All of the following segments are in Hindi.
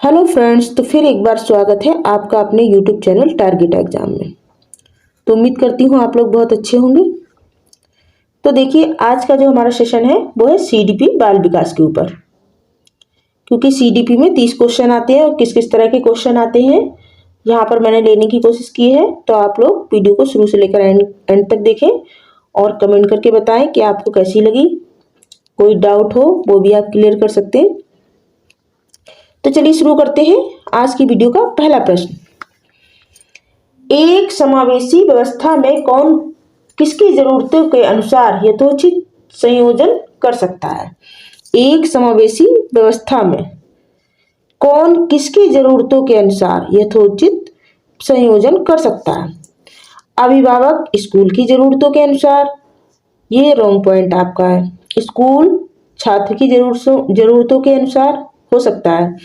हेलो फ्रेंड्स, तो फिर एक बार स्वागत है आपका अपने यूट्यूब चैनल टारगेट एग्जाम में। तो उम्मीद करती हूँ आप लोग बहुत अच्छे होंगे। तो देखिए, आज का जो हमारा सेशन है वो है सीडीपी बाल विकास के ऊपर। क्योंकि सीडीपी में 30 क्वेश्चन आते हैं और किस किस तरह के क्वेश्चन आते हैं यहाँ पर मैंने लेने की कोशिश की है। तो आप लोग वीडियो को शुरू से लेकर एंड तक देखें और कमेंट करके बताएं कि आपको कैसी लगी। कोई डाउट हो वो भी आप क्लियर कर सकते हैं। तो चलिए शुरू करते हैं आज की वीडियो का पहला प्रश्न। एक समावेशी व्यवस्था में कौन किसकी जरूरतों के अनुसार यथोचित संयोजन कर सकता है। एक समावेशी व्यवस्था में कौन किसकी जरूरतों के अनुसार यथोचित संयोजन कर सकता है। अभिभावक स्कूल की जरूरतों के अनुसार, ये रॉन्ग पॉइंट आपका है। स्कूल छात्र की जरूरतों के अनुसार हो सकता है।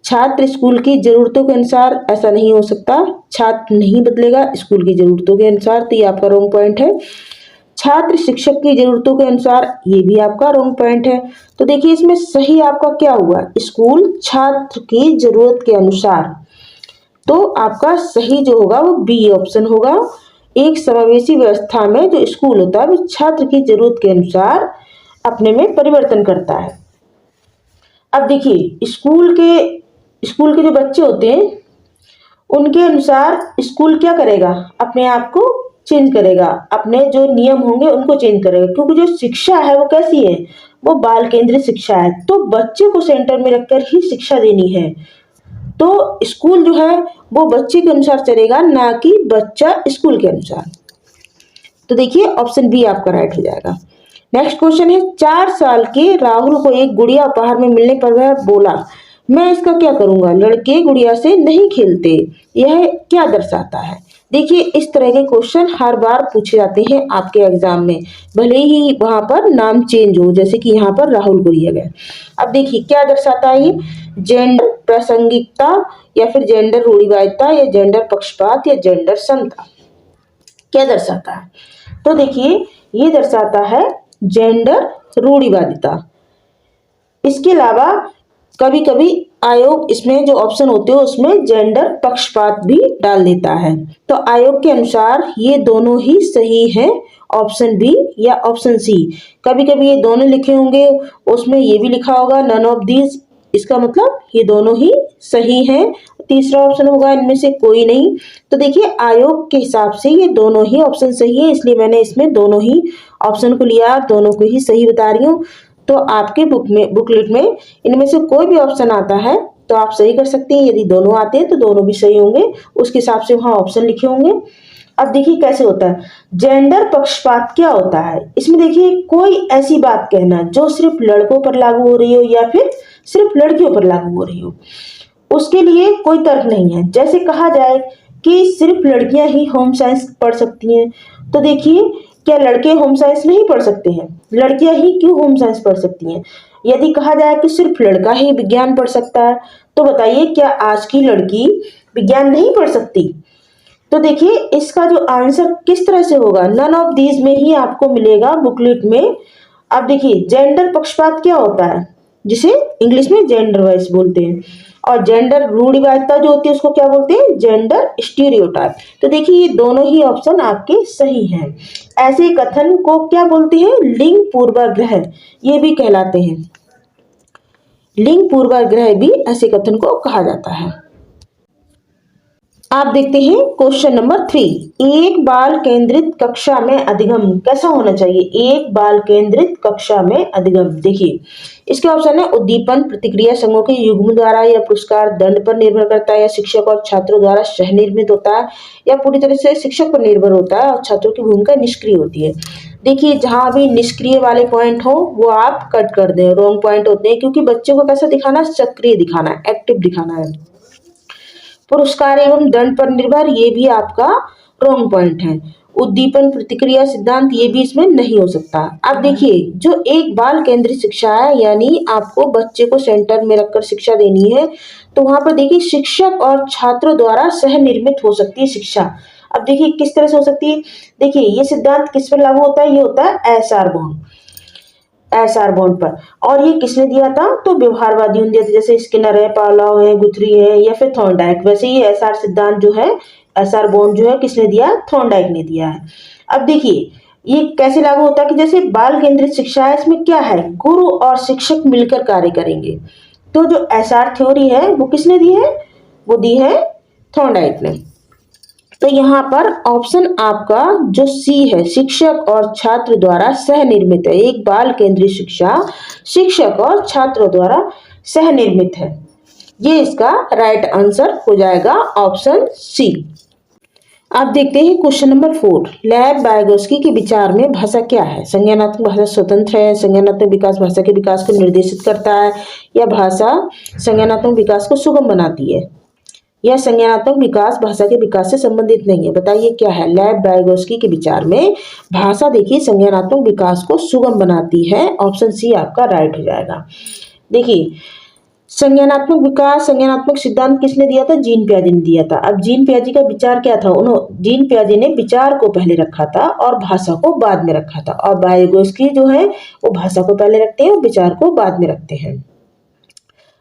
छात्र स्कूल की जरूरतों के अनुसार ऐसा नहीं हो सकता। छात्र नहीं बदलेगा स्कूल की जरूरतों के अनुसार, तो ये आपका रॉन्ग पॉइंट है। छात्र शिक्षक की जरूरतों के अनुसार, ये भी आपका रॉन्ग पॉइंट है। तो देखिए इसमें सही आपका क्या हुआ, स्कूल छात्र की जरूरत के अनुसार। तो आपका सही जो होगा वो बी ऑप्शन होगा। एक समावेशी व्यवस्था में जो स्कूल होता है वो छात्र की जरूरत के अनुसार अपने में परिवर्तन करता है। अब देखिए स्कूल के जो बच्चे होते हैं उनके अनुसार स्कूल क्या करेगा, अपने आप को चेंज करेगा, अपने जो नियम होंगे उनको चेंज करेगा। क्योंकि जो शिक्षा है वो कैसी है, वो बाल केंद्रित शिक्षा है। तो बच्चे को सेंटर में रखकर ही शिक्षा देनी है। तो स्कूल जो है वो बच्चे के अनुसार चलेगा, ना कि बच्चा स्कूल के अनुसार। तो देखिए ऑप्शन बी आपका राइट हो जाएगा। नेक्स्ट क्वेश्चन है, 4 साल के राहुल को एक गुड़िया उपहार में मिलने पर वह बोला, मैं इसका क्या करूंगा, लड़के गुड़िया से नहीं खेलते। यह क्या दर्शाता है। देखिए इस तरह के क्वेश्चन हर बार पूछे जाते हैं आपके एग्जाम में, भले ही वहां पर नाम चेंज हो, जैसे कि यहाँ पर राहुल को लिया गया। अब देखिए क्या दर्शाता है ये, जेंडर प्रासंगिकता या फिर जेंडर रूढ़िवादिता या जेंडर पक्षपात या जेंडर समता, क्या दर्शाता है। तो देखिए ये दर्शाता है जेंडर रूढ़िवादिता। इसके अलावा कभी कभी आयोग इसमें जो ऑप्शन होते हैं उसमें जेंडर पक्षपात भी डाल देता है। तो आयोग के अनुसार ये दोनों ही सही है, ऑप्शन बी या ऑप्शन सी। कभी कभी ये दोनों लिखे होंगे, उसमें ये भी लिखा होगा नन ऑफ दीज, इसका मतलब ये दोनों ही सही हैं। तीसरा ऑप्शन होगा इनमें से कोई नहीं। तो देखिए आयोग के हिसाब से ये दोनों ही ऑप्शन सही है, इसलिए मैंने इसमें दोनों ही ऑप्शन को लिया, दोनों को ही सही बता रही हूँ। तो आपके बुकलेट में इनमें से कोई भी ऑप्शन आता है तो आप सही कर सकते हैं। यदि दोनों आते हैं तो दोनों भी सही होंगे, उसके हिसाब से वहां ऑप्शन लिखे होंगे। अब देखिए कैसे होता है जेंडर पक्षपात, क्या होता है इसमें। देखिए कोई ऐसी बात कहना जो सिर्फ लड़कों पर लागू हो रही हो या फिर सिर्फ लड़कियों पर लागू हो रही हो, उसके लिए कोई तर्क नहीं है। जैसे कहा जाए कि सिर्फ लड़कियां ही होम साइंस पढ़ सकती हैं, तो देखिए क्या लड़के होम साइंस नहीं पढ़ सकते हैं, लड़कियां ही क्यों होम साइंस पढ़ सकती हैं। यदि कहा जाए कि सिर्फ लड़का ही विज्ञान पढ़ सकता है, तो बताइए क्या आज की लड़की विज्ञान नहीं पढ़ सकती। तो देखिए इसका जो आंसर किस तरह से होगा, नन ऑफ दीज में ही आपको मिलेगा बुकलेट में। अब देखिए जेंडर पक्षपात क्या होता है, जिसे इंग्लिश में जेंडर वाइज बोलते हैं, और जेंडर रूढ़िवादिता जो होती है उसको क्या बोलते हैं, जेंडर स्टीरियोटाइप। तो देखिए ये दोनों ही ऑप्शन आपके सही हैं। ऐसे कथन को क्या बोलते हैं, लिंग पूर्वाग्रह ये भी कहलाते हैं। लिंग पूर्वाग्रह भी ऐसे कथन को कहा जाता है। आप देखते हैं क्वेश्चन नंबर 3, एक बाल केंद्रित कक्षा में अधिगम कैसा होना चाहिए। एक बाल केंद्रित कक्षा में अधिगम, देखिए इसके ऑप्शन है उद्दीपन प्रतिक्रिया समूह के युग्म द्वारा, या पुरस्कार दंड पर निर्भर करता है, या शिक्षक और छात्रों द्वारा सह निर्मित होता है, या पूरी तरह से शिक्षक पर निर्भर होता है और छात्रों की भूमिका निष्क्रिय होती है। देखिए जहां भी निष्क्रिय वाले पॉइंट हो वो आप कट कर दें, रॉन्ग पॉइंट होते हैं। क्योंकि बच्चों को कैसा दिखाना, सक्रिय दिखाना है, एक्टिव दिखाना है। पुरस्कार एवं दंड पर निर्भर, ये भी आपका रॉन्ग पॉइंट है। उद्दीपन प्रतिक्रिया सिद्धांत, ये भी इसमें नहीं हो सकता। अब देखिए जो एक बाल केंद्रित शिक्षा है, यानी आपको बच्चे को सेंटर में रखकर शिक्षा देनी है, तो वहां पर देखिए शिक्षक और छात्रों द्वारा सह निर्मित हो सकती है शिक्षा। अब देखिए किस तरह से हो सकती है, देखिए ये सिद्धांत किस पर लागू होता है, ये होता है एसआर बॉन्ड। एसआर बॉन्ड पर। और ये किसने दिया था? तो व्यवहारवादियों ने दिया था, जैसे स्किनर है, पावलोव है, गुथरी है या फिर थॉर्नडाइक। वैसे ये एसआर सिद्धांत जो है, एसआर बॉन्ड जो है किसने दिया? थॉर्नडाइक ने दिया है। अब देखिए ये कैसे लागू होता है कि जैसे बाल केंद्रित शिक्षा है, इसमें क्या है, गुरु और शिक्षक मिलकर कार्य करेंगे। तो जो एसआर थ्योरी है वो किसने दी है? वो दी है थॉर्नडाइक ने। तो यहाँ पर ऑप्शन आपका जो सी है, शिक्षक और छात्र द्वारा सह निर्मित है। एक बाल केंद्रित शिक्षा शिक्षक और छात्रों द्वारा सह निर्मित है। ये इसका राइट आंसर हो जाएगा ऑप्शन सी। आप देखते हैं क्वेश्चन नंबर 4। लेव वाइगोत्स्की के विचार में भाषा क्या है? संज्ञानात्मक भाषा स्वतंत्र है, संज्ञानात्मक विकास भाषा के विकास को निर्देशित करता है, या भाषा संज्ञानात्मक विकास को सुगम बनाती है, या संज्ञानात्मक विकास भाषा के विकास से संबंधित नहीं है। बताइए क्या है? लेव वाइगोत्स्की के विचार में भाषा देखिए संज्ञानात्मक विकास को सुगम बनाती है। ऑप्शन सी आपका राइट हो जाएगा। देखिए संज्ञानात्मक विकास, संज्ञानात्मक सिद्धांत किसने दिया था? जीन पियाजे ने दिया था। अब जीन पियाजे का विचार क्या था? जीन पियाजे ने विचार को पहले रखा था और भाषा को बाद में रखा था, और वाइगोत्स्की जो है वो भाषा को पहले रखते हैं और विचार को बाद में रखते हैं।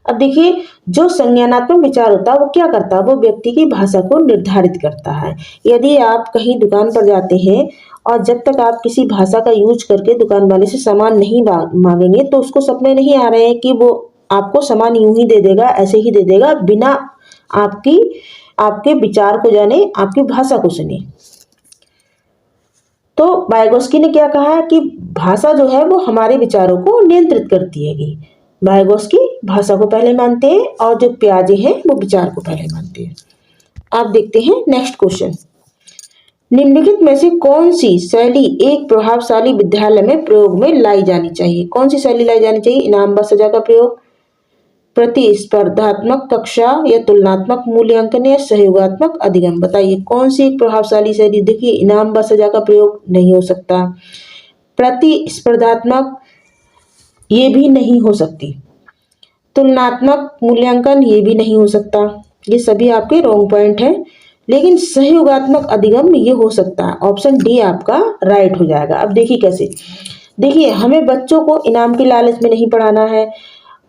अब देखिए जो संज्ञानात्मक विचार होता है वो क्या करता है? वो व्यक्ति की भाषा को निर्धारित करता है। यदि आप कहीं दुकान पर जाते हैं और जब तक आप किसी भाषा का यूज करके दुकान वाले से सामान नहीं मांगेंगे तो उसको सपने नहीं आ रहे हैं कि वो आपको सामान यूं ही दे देगा, ऐसे ही दे देगा, बिना आपके विचार को जाने, आपकी भाषा को सुने। तो वाइगोत्स्की ने क्या कहा है कि भाषा जो है वो हमारे विचारों को नियंत्रित करती है। वाइगोत्स्की भाषा को पहले मानते हैं और जो पियाजे हैं वो विचार को पहले मानते हैं। आप देखते हैं नेक्स्ट क्वेश्चन। निम्नलिखित में से कौन सी शैली एक प्रभावशाली विद्यालय में प्रयोग में लाई जानी चाहिए? कौन सी शैली लाई जानी चाहिए? इनाम व सजा का प्रयोग, प्रतिस्पर्धात्मक कक्षा, या तुलनात्मक मूल्यांकन, या सहयोगात्मक अधिगम। बताइए कौन सी एक प्रभावशाली शैली? देखिए इनाम व सजा का प्रयोग नहीं हो सकता, प्रतिस्पर्धात्मक ये भी नहीं हो सकती, तुलनात्मक मूल्यांकन ये भी नहीं हो सकता, ये सभी आपके रॉन्ग पॉइंट हैं। लेकिन सहयोगात्मक अधिगम ये हो सकता है। ऑप्शन डी आपका राइट हो जाएगा। अब देखिए कैसे, देखिए हमें बच्चों को इनाम के लालच में नहीं पढ़ाना है,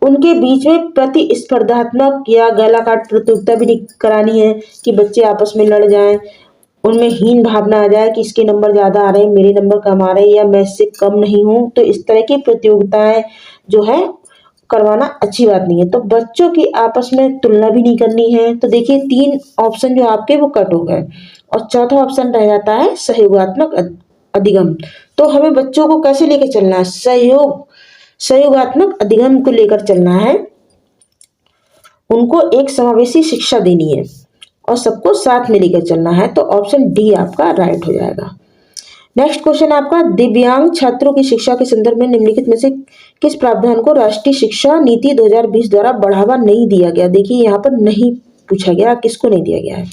उनके बीच में प्रतिस्पर्धात्मक या गला काट प्रतियोगिता भी नहीं करानी है कि बच्चे आपस में लड़ जाएं, उनमें हीन भावना आ जाए कि इसके नंबर ज़्यादा आ रहे हैं, मेरे नंबर कम आ रहे हैं, या मैं इससे कम नहीं हूँ। तो इस तरह की प्रतियोगिताएं जो है करवाना अच्छी बात नहीं है। तो बच्चों की आपस में तुलना भी नहीं करनी है। तो देखिए 3 ऑप्शन जो आपके वो कट हो गए और चौथा ऑप्शन रह जाता है सहयोगात्मक अधिगम। तो हमें बच्चों को कैसे लेकर चलना है? सहयोगात्मक अधिगम को लेकर चलना है। उनको एक समावेशी शिक्षा देनी है और सबको साथ में लेकर चलना है। तो ऑप्शन डी आपका राइट हो जाएगा। नेक्स्ट क्वेश्चन आपका, दिव्यांग छात्रों की शिक्षा के संदर्भ में निम्नलिखित में से किस प्रावधान को राष्ट्रीय शिक्षा नीति 2020 द्वारा बढ़ावा नहीं दिया गया? देखिए यहाँ पर नहीं पूछा गया किसको नहीं दिया गया है।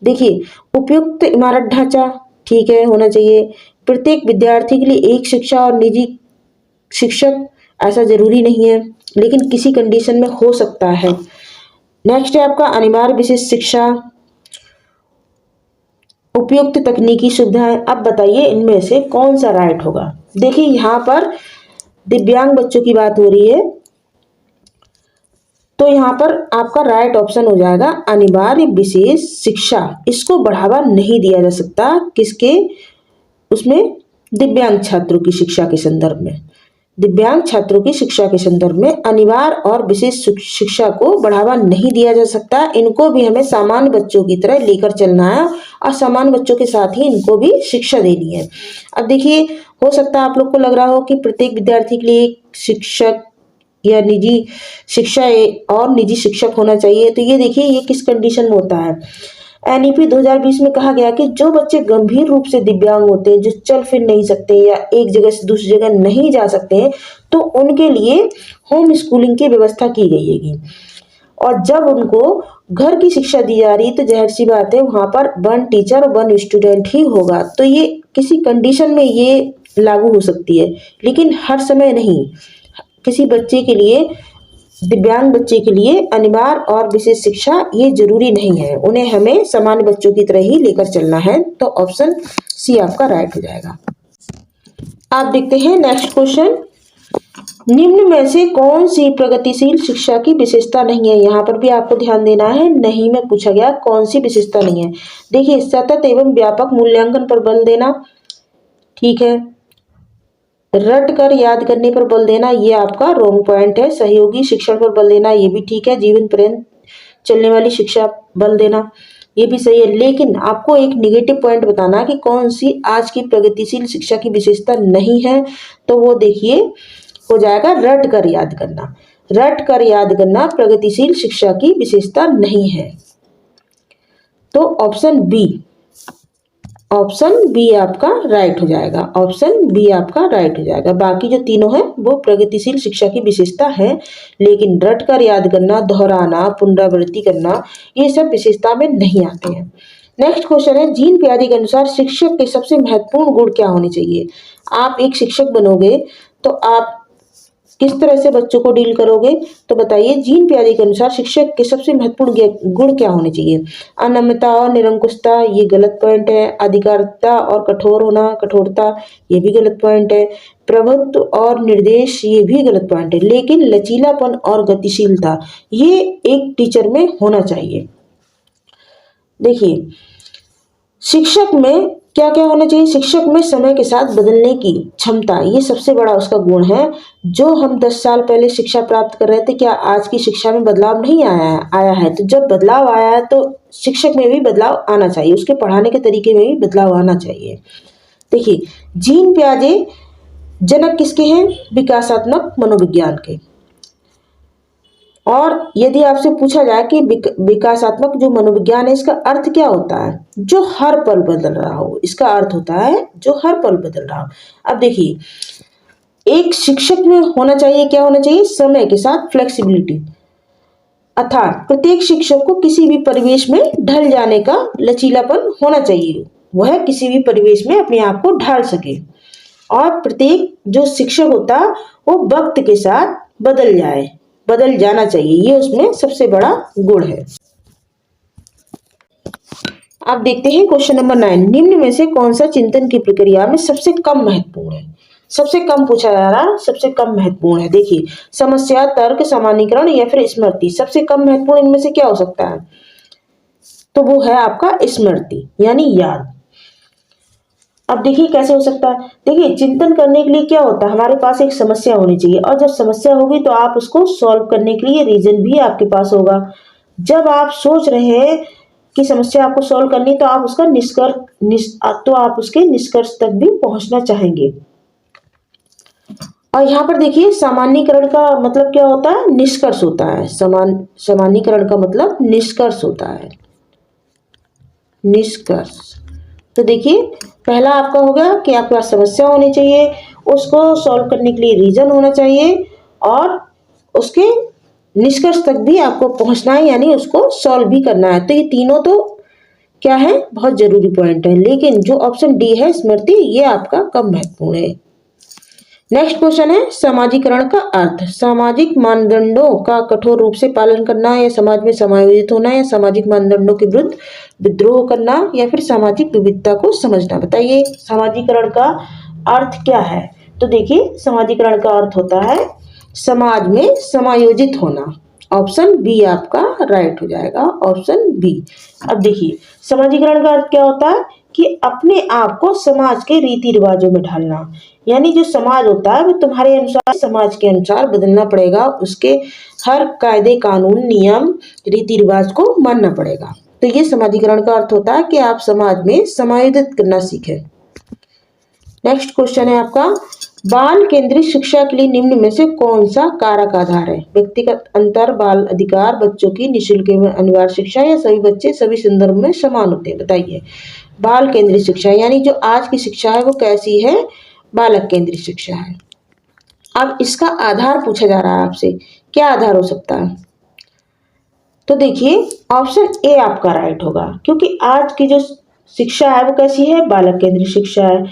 देखिए उपयुक्त इमारत ढांचा ठीक है होना चाहिए, प्रत्येक विद्यार्थी के लिए एक शिक्षा और निजी शिक्षक ऐसा जरूरी नहीं है, लेकिन किसी कंडीशन में हो सकता है। नेक्स्ट है आपका अनिवार्य विशेष शिक्षा, उपयुक्त तकनीकी सुविधाएं। अब बताइए इनमें से कौन सा राइट होगा? देखिए यहाँ पर दिव्यांग बच्चों की बात हो रही है, तो यहाँ पर आपका राइट ऑप्शन हो जाएगा अनिवार्य विशेष शिक्षा। इसको बढ़ावा नहीं दिया जा सकता किसके? उसमें दिव्यांग छात्रों की शिक्षा के संदर्भ में। दिव्यांग छात्रों की शिक्षा के संदर्भ में अनिवार्य और विशेष शिक्षा को बढ़ावा नहीं दिया जा सकता। इनको भी हमें सामान्य बच्चों की तरह लेकर चलना है और सामान्य बच्चों के साथ ही इनको भी शिक्षा देनी है। अब देखिए हो सकता है आप लोग को लग रहा हो कि प्रत्येक विद्यार्थी के लिए एक शिक्षक या निजी शिक्षा और निजी शिक्षक होना चाहिए। तो ये देखिए ये किस कंडीशन में होता है। एनईपी 2020 में कहा गया कि जो बच्चे गंभीर रूप से दिव्यांग होते हैं, जो चल फिर नहीं सकते या एक जगह से दूसरी जगह नहीं जा सकते हैं, तो उनके लिए होम स्कूलिंग की व्यवस्था की गई है। और जब उनको घर की शिक्षा दी जा रही है तो जाहिर सी बात है वहां पर 1 टीचर और 1 स्टूडेंट ही होगा। तो ये किसी कंडीशन में ये लागू हो सकती है, लेकिन हर समय नहीं। किसी बच्चे के लिए, दिव्यांग बच्चे के लिए अनिवार्य और विशेष शिक्षा ये जरूरी नहीं है, उन्हें हमें सामान्य बच्चों की तरह ही लेकर चलना है। तो ऑप्शन सी आपका राइट हो जाएगा। आप देखते हैं नेक्स्ट क्वेश्चन। निम्न में से कौन सी प्रगतिशील शिक्षा की विशेषता नहीं है? यहाँ पर भी आपको ध्यान देना है, नहीं में पूछा गया कौन सी विशेषता नहीं है। देखिए, सतत एवं व्यापक मूल्यांकन पर बल देना, ठीक है। रट कर याद करने पर बल देना, ये आपका रॉन्ग पॉइंट है। सहयोगी शिक्षण पर बल देना, ये भी ठीक है। जीवन पर्यंत चलने वाली शिक्षा बल देना, ये भी सही है। लेकिन आपको एक निगेटिव पॉइंट बताना कि कौन सी आज की प्रगतिशील शिक्षा की विशेषता नहीं है, तो वो देखिए हो जाएगा रट कर याद करना। रट कर याद करना प्रगतिशील शिक्षा की विशेषता नहीं है। तो ऑप्शन बी आपका राइट हो जाएगा। ऑप्शन बी आपका राइट हो जाएगा। बाकी जो तीनों हैं वो प्रगतिशील शिक्षा की विशेषता है, लेकिन रट कर याद करना, दोहराना, पुनरावृत्ति करना, ये सब विशेषता में नहीं आते हैं। नेक्स्ट क्वेश्चन है, जीन पियाजे के अनुसार शिक्षक के सबसे महत्वपूर्ण गुण क्या होने चाहिए? आप एक शिक्षक बनोगे तो आप किस तरह से बच्चों को डील करोगे? तो बताइए, जीन पियाजे के अनुसार शिक्षक के सबसे महत्वपूर्ण गुण क्या होने चाहिए? अनम्रता और निरंकुशता, ये गलत पॉइंट है। अधिकारिता और कठोर होना, कठोरता, ये भी गलत पॉइंट है। प्रभुत्व और निर्देश, ये भी गलत पॉइंट है। लेकिन लचीलापन और गतिशीलता, ये एक टीचर में होना चाहिए। देखिए, शिक्षक में क्या क्या होना चाहिए? शिक्षक में समय के साथ बदलने की क्षमता, ये सबसे बड़ा उसका गुण है। जो हम 10 साल पहले शिक्षा प्राप्त कर रहे थे, क्या आज की शिक्षा में बदलाव नहीं आया है? तो जब बदलाव आया है तो शिक्षक में भी बदलाव आना चाहिए, उसके पढ़ाने के तरीके में भी बदलाव आना चाहिए। देखिए, जीन पियाजे जनक किसके हैं? विकासात्मक मनोविज्ञान के। और यदि आपसे पूछा जाए कि विकासात्मक जो मनोविज्ञान है, इसका अर्थ क्या होता है? जो हर पल बदल रहा हो, इसका अर्थ होता है जो हर पल बदल रहा हो। अब देखिए, एक शिक्षक में होना चाहिए, क्या होना चाहिए? समय के साथ फ्लेक्सिबिलिटी, अर्थात प्रत्येक शिक्षक को किसी भी परिवेश में ढल जाने का लचीलापन होना चाहिए। वह किसी भी परिवेश में अपने आप को ढाल सके, और प्रत्येक जो शिक्षक होता है वो वक्त के साथ बदल जाना चाहिए, ये उसमें सबसे बड़ा गुण है। अब देखते हैं क्वेश्चन नंबर 9, निम्न में से कौन सा चिंतन की प्रक्रिया में सबसे कम महत्वपूर्ण है? सबसे कम पूछा जा रहा है, सबसे कम महत्वपूर्ण है। देखिए, समस्या, तर्क, सामान्यीकरण या फिर स्मृति, सबसे कम महत्वपूर्ण इनमें से क्या हो सकता है? तो वो है आपका स्मृति, यानी याद। अब देखिए कैसे हो सकता है। देखिए, चिंतन करने के लिए क्या होता है? हमारे पास एक समस्या होनी चाहिए, और जब समस्या होगी तो आप उसको सॉल्व करने के लिए रीजन भी आपके पास होगा। जब आप सोच रहे हैं कि समस्या आपको सॉल्व करनी, तो आप उसका निष्कर्ष तक भी पहुंचना चाहेंगे। और यहाँ पर देखिए, सामान्यीकरण का मतलब क्या होता है? निष्कर्ष होता है। सामान्यीकरण का मतलब निष्कर्ष होता है, निष्कर्ष। तो देखिए, पहला आपका होगा कि आपके पास समस्या होनी चाहिए, उसको सॉल्व करने के लिए रीजन होना चाहिए, और उसके निष्कर्ष तक भी आपको पहुंचना है, यानी उसको सॉल्व भी करना है। तो ये तीनों तो क्या है? बहुत जरूरी पॉइंट है। लेकिन जो ऑप्शन डी है स्मृति, ये आपका कम महत्वपूर्ण है। नेक्स्ट क्वेश्चन है, समाजीकरण का अर्थ। सामाजिक मानदंडों का कठोर रूप से पालन करना, या समाज में समायोजित होना, या सामाजिक मानदंडों के विरुद्ध विद्रोह करना, या फिर सामाजिक विविधता को समझना। बताइए, समाजीकरण का अर्थ क्या है? तो देखिए, समाजीकरण का अर्थ होता है समाज में समायोजित होना। ऑप्शन बी आपका राइट हो जाएगा, ऑप्शन बी। अब देखिए, समाजीकरण का अर्थ क्या होता है? कि अपने आप को समाज के रीति रिवाजों में ढालना, यानी जो समाज होता है वो तुम्हारे अनुसार, समाज के अनुसार बदलना पड़ेगा, उसके हर कायदे, कानून, नियम, रीति रिवाज को मानना पड़ेगा। तो ये समाजीकरण का अर्थ होता है कि आप समाज में समायोजित करना सीखें। नेक्स्ट क्वेश्चन है आपका, बाल केंद्रित शिक्षा के लिए निम्न में से कौन सा कारक आधार है? व्यक्तिगत अंतर, बाल अधिकार, बच्चों की निःशुल्क एवं अनिवार्य शिक्षा, या सभी बच्चे सभी संदर्भ में समान होते हैं। बताइए, बाल केंद्रित शिक्षा यानी जो आज की शिक्षा है वो कैसी है? बालक केंद्रित शिक्षा है। अब इसका आधार पूछा जा रहा है आपसे, क्या आधार हो सकता है? तो देखिए, ऑप्शन ए आपका राइट होगा, क्योंकि आज की जो शिक्षा है वो कैसी है? बालक केंद्रित शिक्षा है,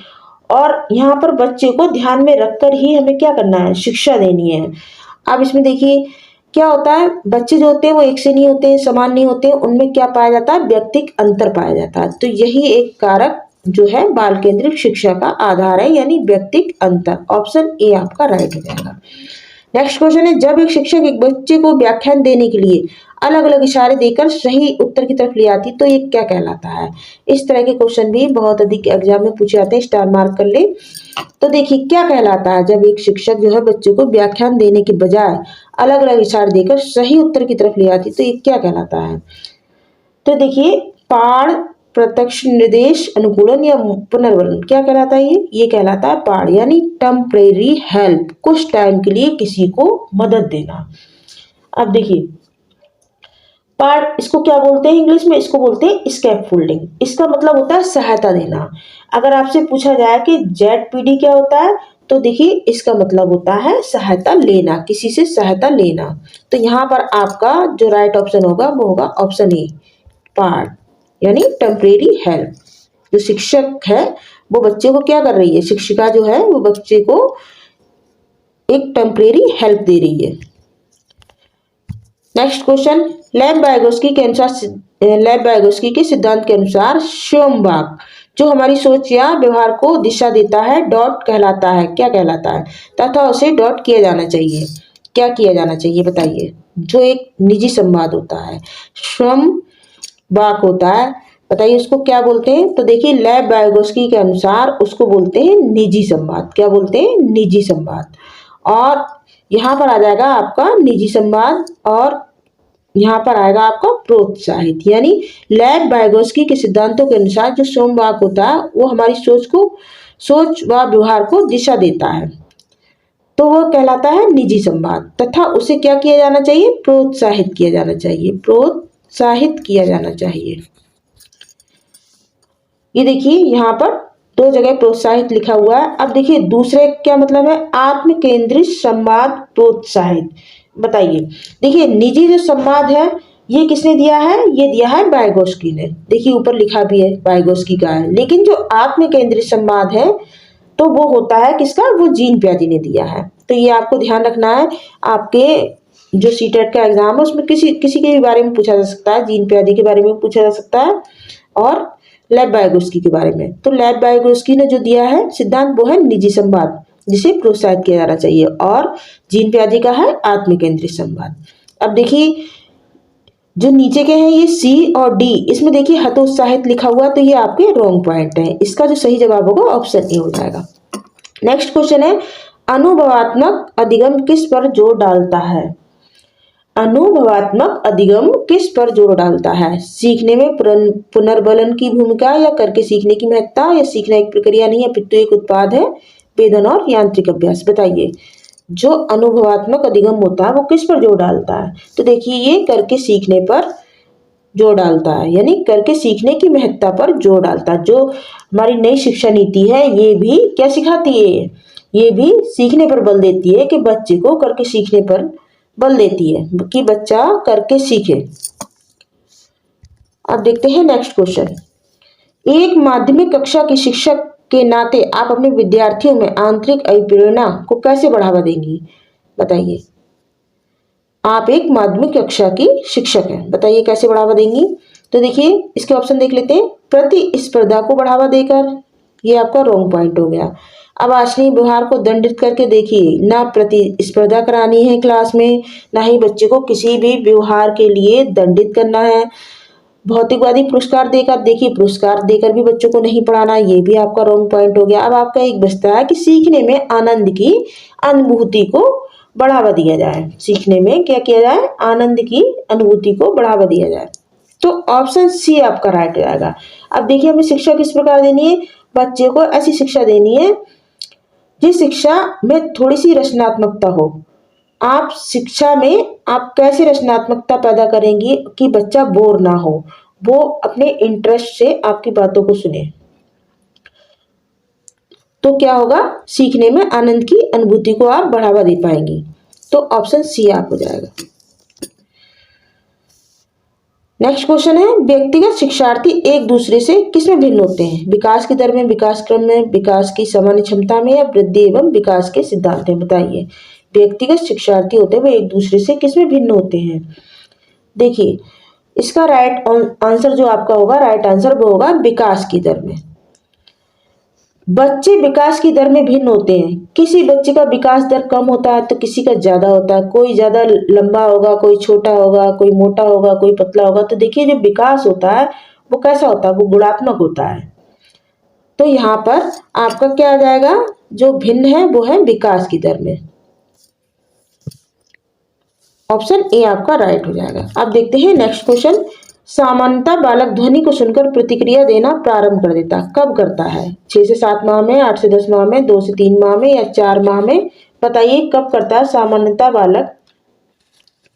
और यहाँ पर बच्चे को ध्यान में रखकर ही हमें क्या करना है? शिक्षा देनी है। अब इसमें देखिए क्या होता है, बच्चे जो होते हैं वो एक से नहीं होते हैं, समान नहीं होते हैं, उनमें क्या पाया जाता है? व्यक्तिगत अंतर पाया जाता है। तो यही एक कारक जो है बाल केंद्रित शिक्षा का आधार है, यानी व्यक्तिगत अंतर। ऑप्शन ए आपका राइट हो जाएगा। नेक्स्ट क्वेश्चन है, जब एक शिक्षक एक बच्चे को व्याख्यान देने के लिए अलग अलग इशारे देकर सही उत्तर की तरफ ले आती तो ये क्या कहलाता है। इस तरह के क्वेश्चन भी बहुत अधिक एग्जाम में पूछे जाते हैं, स्टार मार्क कर ले। तो देखिए क्या कहलाता है, जब एक शिक्षक जो है बच्चे को व्याख्यान देने के बजाय अलग अलग इशारे देकर सही उत्तर की तरफ ले आती तो ये क्या कहलाता है। तो देखिए पाढ़, प्रत्यक्ष निर्देश, अनुकूलन या पुनर्वलन, क्या कहलाता है ये कहलाता है पाढ़, यानी टेम्परेरी हेल्प, कुछ टाइम के लिए किसी को मदद देना। अब देखिए पाढ़ इसको क्या बोलते हैं इंग्लिश में, इसको बोलते हैं स्कैफोल्डिंग। इसका मतलब होता है सहायता देना। अगर आपसे पूछा जाए कि ZPD क्या होता है, तो देखिए इसका मतलब होता है सहायता लेना, किसी से सहायता लेना। तो यहाँ पर आपका जो राइट ऑप्शन होगा वो होगा ऑप्शन ए, पाढ़, यानी टेम्परेरी हेल्प। जो शिक्षक है वो बच्चे को क्या कर रही है, शिक्षिका जो है वो बच्चे को एक टेम्परेरी हेल्प दे रही है। नेक्स्ट क्वेश्चन, लेव वाइगोत्स्की के सिद्धांत के अनुसार स्वयंवाद जो हमारी सोच या व्यवहार को दिशा देता है डॉट कहलाता है, क्या कहलाता है, तथा उसे डॉट किया जाना चाहिए। क्या किया जाना चाहिए बताइए। जो एक निजी संवाद होता है, स्वयंवाद होता है, बताइए उसको क्या बोलते हैं। तो देखिए लेव वाइगोत्स्की के अनुसार उसको बोलते हैं निजी संवाद। क्या बोलते हैं, निजी संवाद। और यहाँ पर आ जाएगा आपका निजी संवाद और यहाँ पर आएगा आपका प्रोत्साहित, यानी लेव वाइगोत्स्की के सिद्धांतों के अनुसार जो स्वयंवाद होता है वो हमारी सोच व व्यवहार को दिशा देता है, तो वो कहलाता है निजी संवाद, तथा उसे क्या किया जाना चाहिए, प्रोत्साहित किया जाना चाहिए, प्रोत्साहित किया जाना चाहिए। ये देखिए यहाँ पर दो जगह प्रोत्साहित लिखा हुआ है। अब देखिए दूसरे क्या मतलब है, आत्म केंद्रित संवाद प्रोत्साहित। बताइए देखिए निजी जो संवाद है ये किसने दिया है, ये दिया है वाइगोत्स्की ने। देखिए ऊपर लिखा भी है वाइगोत्स्की का है। लेकिन जो आत्म केंद्रित संवाद है तो वो होता है किसका, वो जीन प्याजे ने दिया है। तो ये आपको ध्यान रखना है, आपके जो सीटेट का एग्जाम है उसमें किसी के भी बारे में पूछा जा सकता है, जीन प्याजे के बारे में पूछा जा सकता है और लेव वाइगोत्स्की के बारे में। तो लेव वाइगोत्स्की ने जो दिया है सिद्धांत वो है निजी संवाद जिसे प्रोत्साहित किया जाना चाहिए, और जीन प्याजे का है आत्म केंद्रित संवाद। अब देखिए जो नीचे के हैं ये C और D, इसमें देखिए हतोत्साहित लिखा हुआ, तो ये आपके रॉन्ग पॉइंट है। इसका जो सही जवाब होगा ऑप्शन ए हो जाएगा। नेक्स्ट क्वेश्चन है, अनुभवात्मक अधिगम किस पर जोर डालता है। अनुभवात्मक अधिगम किस पर जोर डालता है, सीखने में पुनर्बलन की भूमिका, या करके सीखने की महत्ता, या सीखना एक प्रक्रिया नहीं है पितृ एक उत्पाद है, वेदन और यांत्रिक अभ्यास। बताइए जो अनुभवात्मक अधिगम होता है वो किस पर जोर डालता है। तो देखिए ये करके सीखने पर जोर डालता है, यानी करके सीखने की महत्ता पर जोर डालता है। जो हमारी नई शिक्षा नीति है ये भी क्या सिखाती है, ये भी सीखने पर बल देती है कि बच्चे को करके सीखने पर बल देती है कि बच्चा करके सीखे। अब देखते हैं नेक्स्ट क्वेश्चन, एक माध्यमिक कक्षा की शिक्षक के नाते आप अपने विद्यार्थियों में आंतरिक अभिप्रेरणा को कैसे बढ़ावा देंगी। बताइए आप एक माध्यमिक कक्षा की शिक्षक हैं, बताइए कैसे बढ़ावा देंगी। तो देखिए इसके ऑप्शन देख लेते हैं, प्रतिस्पर्धा को बढ़ावा देकर, ये आपका रॉन्ग पॉइंट हो गया। अब अवांछनीय व्यवहार को दंडित करके, देखिए ना प्रतिस्पर्धा करानी है क्लास में, ना ही बच्चे को किसी भी व्यवहार के लिए दंडित करना है। भौतिकवादी पुरस्कार देकर, देखिए पुरस्कार देकर भी बच्चों को नहीं पढ़ाना, ये भी आपका रॉन्ग पॉइंट हो गया। अब आपका एक बचता है कि सीखने में आनंद की अनुभूति को बढ़ावा दिया जाए। सीखने में क्या किया जाए, आनंद की अनुभूति को बढ़ावा दिया जाए। तो ऑप्शन सी आपका राइट हो जाएगा। अब देखिए हमें शिक्षा किस प्रकार देनी है, बच्चे को ऐसी शिक्षा देनी है जिस शिक्षा में थोड़ी सी रचनात्मकता हो। आप शिक्षा में आप कैसे रचनात्मकता पैदा करेंगी कि बच्चा बोर ना हो, वो अपने इंटरेस्ट से आपकी बातों को सुने, तो क्या होगा, सीखने में आनंद की अनुभूति को आप बढ़ावा दे पाएंगी। तो ऑप्शन सी आप हो जाएगा। नेक्स्ट क्वेश्चन है, व्यक्तिगत शिक्षार्थी एक दूसरे से किसमें भिन्न होते हैं, विकास की दर में, विकास क्रम में, विकास की सामान्य क्षमता में, या वृद्धि एवं विकास के सिद्धांत में। बताइए व्यक्तिगत शिक्षार्थी होते हैं वो एक दूसरे से किसमें भिन्न होते हैं। देखिए इसका राइट आंसर जो आपका होगा, राइट आंसर वो होगा विकास की दर में। बच्चे विकास की दर में भिन्न होते हैं। किसी बच्चे का विकास दर कम होता है तो किसी का ज्यादा होता है। कोई ज्यादा लंबा होगा, कोई छोटा होगा, कोई मोटा होगा, कोई पतला होगा। तो देखिए जो विकास होता है वो कैसा होता है, वो गुणात्मक होता है। तो यहाँ पर आपका क्या आ जाएगा, जो भिन्न है वो है विकास की दर में। ऑप्शन ए आपका राइट हो जाएगा। अब देखते हैं नेक्स्ट क्वेश्चन। सामान्यतः बालक ध्वनि को सुनकर प्रतिक्रिया देना प्रारंभ कर देता कब करता है? 6 से 7 माह में, 8 से 10 माह में, 2 से 3 माह में या 4 माह में? बताइए कब करता है सामान्यतः बालक?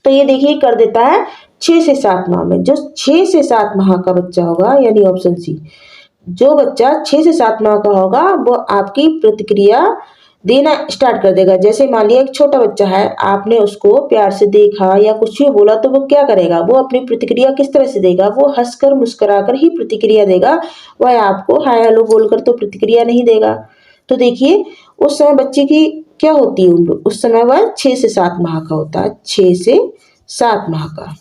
तो ये देखिए कर देता है 6 से 7 माह में। जो 6 से 7 माह का बच्चा होगा, यानी ऑप्शन सी, जो बच्चा 6 से 7 माह का होगा वो आपकी प्रतिक्रिया देना स्टार्ट कर देगा। जैसे मान लिया एक छोटा बच्चा है, आपने उसको प्यार से देखा या कुछ भी बोला तो वो क्या करेगा, वो अपनी प्रतिक्रिया किस तरह से देगा, वो हंसकर मुस्कुराकर ही प्रतिक्रिया देगा। वह आपको हाय हेलो बोलकर तो प्रतिक्रिया नहीं देगा। तो देखिए उस समय बच्चे की क्या होती है उम्र, उस समय वह 6 से 7 माह का होता है, 6 से 7 माह का।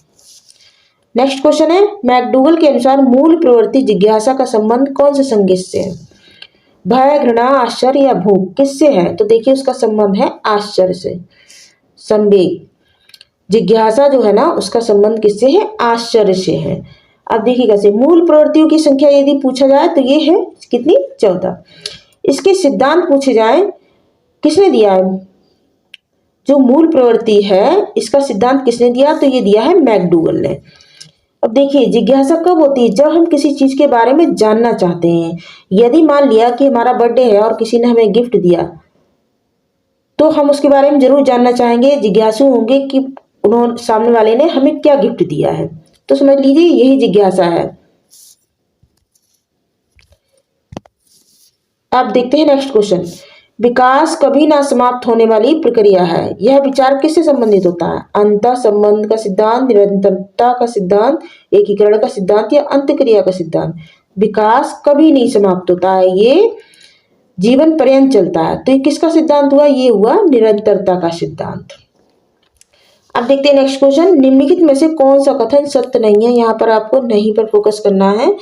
नेक्स्ट क्वेश्चन है, मैकडूगल के अनुसार मूल प्रवृत्ति जिज्ञासा का संबंध कौन से संकेत से है? भय, घृणा, आश्चर्य या भूख, किससे है? तो देखिए उसका संबंध है आश्चर्य से, संवेग। जिज्ञासा जो है ना उसका संबंध किससे है? आश्चर्य से है। अब देखिए कैसे, मूल प्रवृत्तियों की संख्या यदि पूछा जाए तो ये है कितनी? 14। इसके सिद्धांत पूछे जाए, किसने दिया है? जो मूल प्रवृत्ति है इसका सिद्धांत किसने दिया? तो ये दिया है मैकडूगल ने। अब देखिए जिज्ञासा कब होती है? जब हम किसी चीज के बारे में जानना चाहते हैं। यदि मान लिया कि हमारा बर्थडे है और किसी ने हमें गिफ्ट दिया तो हम उसके बारे में जरूर जानना चाहेंगे, जिज्ञासु होंगे कि उन्होंने, सामने वाले ने हमें क्या गिफ्ट दिया है। तो समझ लीजिए यही जिज्ञासा है। अब देखते हैं नेक्स्ट क्वेश्चन। विकास कभी ना समाप्त होने वाली प्रक्रिया है। यह विचार किससे संबंधित होता है? अंतः संबंध का सिद्धांत, निरंतरता का सिद्धांत, एकीकरण का सिद्धांत या अंतःक्रिया का सिद्धांत? विकास कभी नहीं समाप्त होता है, ये जीवन पर्यंत चलता है। तो ये किसका सिद्धांत हुआ? ये हुआ निरंतरता का सिद्धांत। अब देखते हैं नेक्स्ट क्वेश्चन। निम्नलिखित में से कौन सा कथन सत्य नहीं है? यहाँ पर आपको नहीं पर फोकस करना है।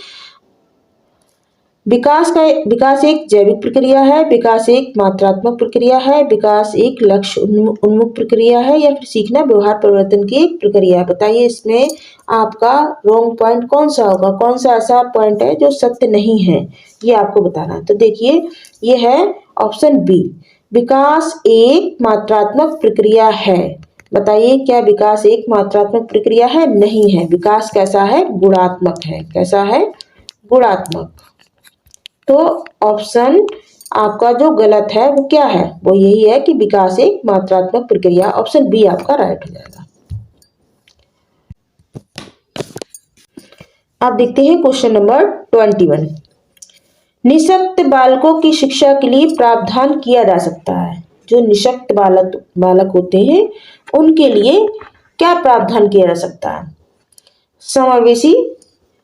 विकास एक जैविक प्रक्रिया है, विकास एक मात्रात्मक प्रक्रिया है, विकास एक लक्ष्य उन्मुख प्रक्रिया है या फिर सीखना व्यवहार परिवर्तन की एक प्रक्रिया है? बताइए इसमें आपका रॉन्ग पॉइंट कौन सा होगा, कौन सा ऐसा पॉइंट है जो सत्य नहीं है, ये आपको बताना है। तो देखिए ये है ऑप्शन बी, विकास एक मात्रात्मक प्रक्रिया है। बताइए क्या विकास एक मात्रात्मक प्रक्रिया है? नहीं है। विकास कैसा है? गुणात्मक है। कैसा है? गुणात्मक। तो ऑप्शन आपका जो गलत है वो क्या है? वो यही है कि विकास एक मात्रात्मक प्रक्रिया। ऑप्शन बी आपका राइट हो जाएगा। अब देखते हैं क्वेश्चन नंबर 21। निःशक्त बालकों की शिक्षा के लिए प्रावधान किया जा सकता है। जो निःशक्त बालक होते हैं उनके लिए क्या प्रावधान किया जा सकता है?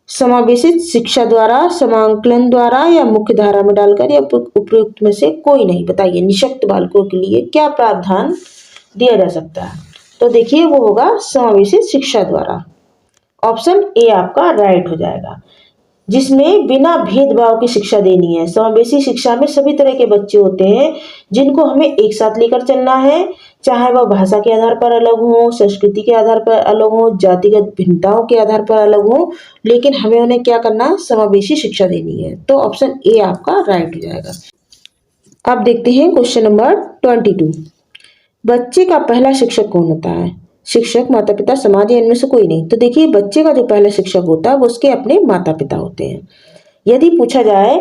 समावेशित शिक्षा द्वारा, समाकलन द्वारा या मुख्य धारा में डालकर या उपयुक्त में से कोई नहीं? बताइए निःशक्त बालकों के लिए क्या प्रावधान दिया जा सकता है? तो देखिए वो होगा समावेशित शिक्षा द्वारा। ऑप्शन ए आपका राइट हो जाएगा, जिसमें बिना भेदभाव की शिक्षा देनी है। समावेशी शिक्षा में सभी तरह के बच्चे होते हैं जिनको हमें एक साथ लेकर चलना है, चाहे वह भाषा के आधार पर अलग हो, संस्कृति के आधार पर अलग हो, जातिगत भिन्नताओं के आधार पर अलग हो, लेकिन हमें उन्हें क्या करना? समावेशी शिक्षा देनी है। तो ऑप्शन ए आपका राइट हो जाएगा। अब देखते हैं क्वेश्चन नंबर 22। बच्चे का पहला शिक्षक कौन होता है? शिक्षक, माता पिता, समाज या इनमें से कोई नहीं? तो देखिए बच्चे का जो पहला शिक्षक होता है वो उसके अपने माता पिता होते हैं। यदि पूछा जाए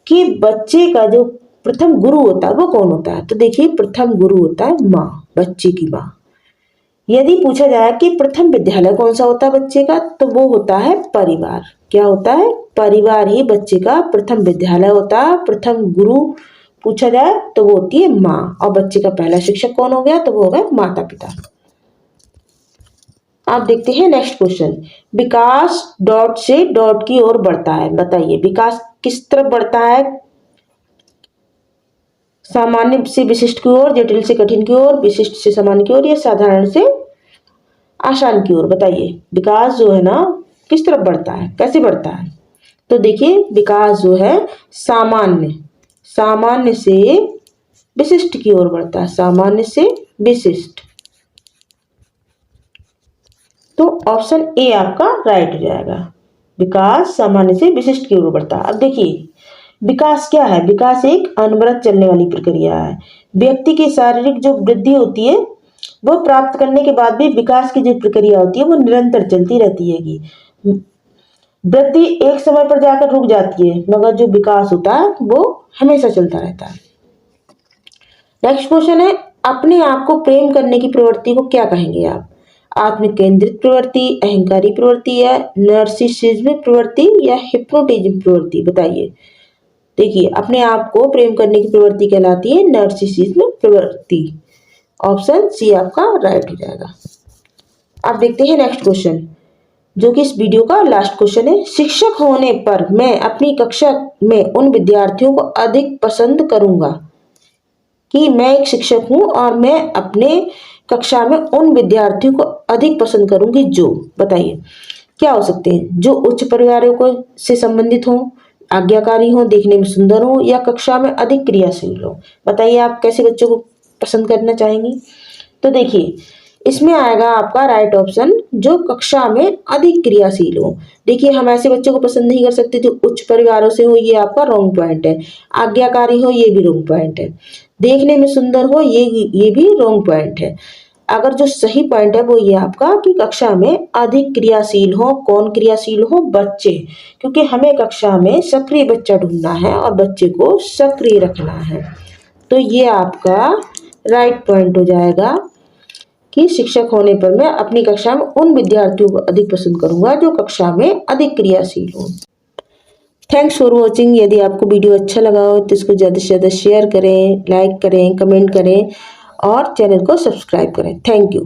कि बच्चे का जो प्रथम गुरु होता है वो कौन होता है? तो देखिए प्रथम गुरु होता है माँ, बच्चे की माँ। यदि पूछा जाए कि प्रथम विद्यालय कौन सा होता है बच्चे का, तो वो होता है परिवार। क्या होता है? परिवार ही बच्चे का प्रथम विद्यालय होता है। प्रथम गुरु पूछा जाए तो वो होती है माँ, और बच्चे का पहला शिक्षक कौन हो गया? तो वो हो गया माता पिता। आप देखते हैं नेक्स्ट क्वेश्चन। विकास डॉट से डॉट की ओर बढ़ता है। बताइए विकास किस तरफ बढ़ता है? सामान्य से विशिष्ट की ओर, जटिल से कठिन की ओर, विशिष्ट से सामान्य की ओर या साधारण से आसान की ओर? बताइए विकास जो है ना किस तरफ बढ़ता है, कैसे बढ़ता है? तो देखिए विकास जो है सामान्य सामान्य से विशिष्ट की ओर बढ़ता है, सामान्य से विशिष्ट। तो ऑप्शन ए आपका राइट हो जाएगा, विकास सामान्य से विशिष्ट की ओर बढ़ता है। अब देखिए विकास क्या है, विकास एक अनवरत चलने वाली प्रक्रिया है। व्यक्ति की शारीरिक जो वृद्धि होती है वो प्राप्त करने के बाद भी विकास की जो प्रक्रिया होती है वो निरंतर चलती रहती है कि वृद्धि एक समय पर जाकर रुक जाती है, मगर जो विकास होता है वो हमेशा चलता रहता है। नेक्स्ट क्वेश्चन है, अपने आप को प्रेम करने की प्रवृत्ति को क्या कहेंगे आप? आत्मकेंद्रित प्रवृत्ति, अहंकारी प्रवृत्ति, या नार्सिसिज्म प्रवृत्ति, या हिप्नोटिज्म प्रवृत्ति? बताइए। देखिए अपने आप को प्रेम करने की प्रवृत्ति कहलाती है नार्सिसिज्म प्रवृत्ति। ऑप्शन सी आपका राइट हो जाएगा। अब देखते हैं नेक्स्ट क्वेश्चन, जो कि इस वीडियो का लास्ट क्वेश्चन है। शिक्षक होने पर मैं अपनी कक्षा में उन विद्यार्थियों को अधिक पसंद करूंगा, कि मैं एक शिक्षक हूं और मैं अपने कक्षा में उन विद्यार्थियों को अधिक पसंद करूंगी जो, बताइए क्या हो सकते हैं? जो उच्च परिवारों को से संबंधित हो, आज्ञाकारी हो, देखने में सुंदर हो, या कक्षा में अधिक क्रियाशील हो। बताइए आप कैसे बच्चों को पसंद करना चाहेंगी? तो देखिए इसमें आएगा आपका राइट ऑप्शन, जो कक्षा में अधिक क्रियाशील हो। देखिए हम ऐसे बच्चों को पसंद नहीं कर सकते जो उच्च परिवारों से हो, ये आपका रॉन्ग पॉइंट है। आज्ञाकारी हो, ये भी रॉन्ग पॉइंट है। देखने में सुंदर हो, ये भी रॉन्ग पॉइंट है। अगर जो सही पॉइंट है वो ये आपका कि कक्षा में अधिक क्रियाशील हो। कौन क्रियाशील हो? बच्चे, क्योंकि हमें कक्षा में सक्रिय बच्चा ढूंढना है और बच्चे को सक्रिय रखना है। तो ये आपका राइट पॉइंट हो जाएगा कि शिक्षक होने पर मैं अपनी कक्षा में उन विद्यार्थियों को अधिक पसंद करूंगा जो कक्षा में अधिक क्रियाशील हो। Thanks for watching. यदि आपको वीडियो अच्छा लगा हो तो इसको ज़्यादा से ज़्यादा शेयर करें, लाइक करें, कमेंट करें और चैनल को सब्सक्राइब करें। Thank you.